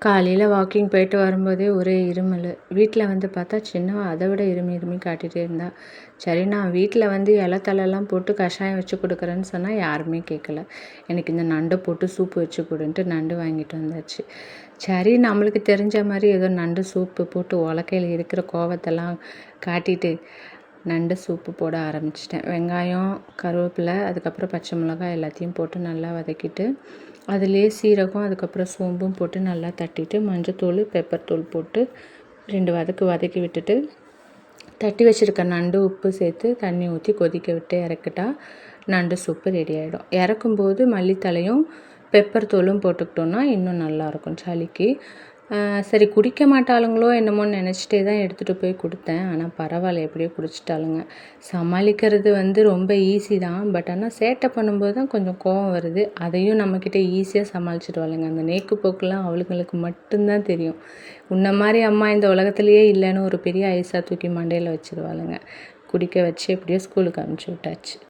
காலையில் வாக்கிங் போயிட்டு வரும்போதே ஒரே இருமல். வீட்டில் வந்து பார்த்தா சின்னவ அதை விட இருமி இருமி காட்டிகிட்டே இருந்தா. சரி, நான் வீட்டில் வந்து இலை தழைலாம் போட்டு கஷாயம் வச்சு கொடுக்குறேன்னு சொன்னால் யாருமே கேட்கல. எனக்கு இந்த நண்டை போட்டு சூப்பு வச்சு கொடுன்ட்டு நண்டு வாங்கிட்டு வந்தாச்சு. சரி, நம்மளுக்கு தெரிஞ்ச மாதிரி ஏதோ நண்டு சூப்பு போட்டு உலக்கையில் இருக்கிற கோவத்தெல்லாம் காட்டிட்டு நண்டு சூப்பு போட ஆரம்பிச்சிட்டேன். வெங்காயம், கருவேப்பிலை, அதுக்கப்புறம் பச்சை மிளகாய் எல்லாத்தையும் போட்டு நல்லா வதக்கிட்டு அதிலே சீரகம், அதுக்கப்புறம் சோம்பும் போட்டு நல்லா தட்டிட்டு மஞ்சத்தூள், பெப்பர் தூள் போட்டு 2 வதக்கி விட்டுட்டு தட்டி வச்சுருக்க நண்டு உப்பு சேர்த்து தண்ணி ஊற்றி கொதிக்க விட்டு இறக்கிட்டா நண்டு சூப்பு ரெடி ஆகிடும். இறக்கும்போது மல்லித்தலையும் பெப்பர் தூளும் போட்டுக்கிட்டோன்னா இன்னும் நல்லாயிருக்கும் சளிக்கு. சரி, குடிக்க மாட்டாளுங்களோ என்னமோன்னு நினச்சிட்டே தான் எடுத்துகிட்டு போய் கொடுத்தேன். ஆனால் பரவாயில்ல, எப்படியோ குடிச்சிட்டாளுங்க. சமாளிக்கிறது வந்து ரொம்ப ஈஸி தான். பட் ஆனால் சேட்டை பண்ணும்போது தான் கொஞ்சம் கோவம் வருது. அதையும் நம்மக்கிட்ட ஈஸியாக சமாளிச்சிடுவாளுங்க. அந்த நேக்கு போக்கெலாம் அவளுங்களுக்கு மட்டும்தான் தெரியும். உன்ன மாதிரி அம்மா இந்த உலகத்துலேயே இல்லைன்னு ஒரு பெரிய ஐஸாக தூக்கி மண்டையில் வச்சுருவாளுங்க. குடிக்க வச்சு எப்படியோ ஸ்கூலுக்கு அனுப்பிச்சி விட்டாச்சு.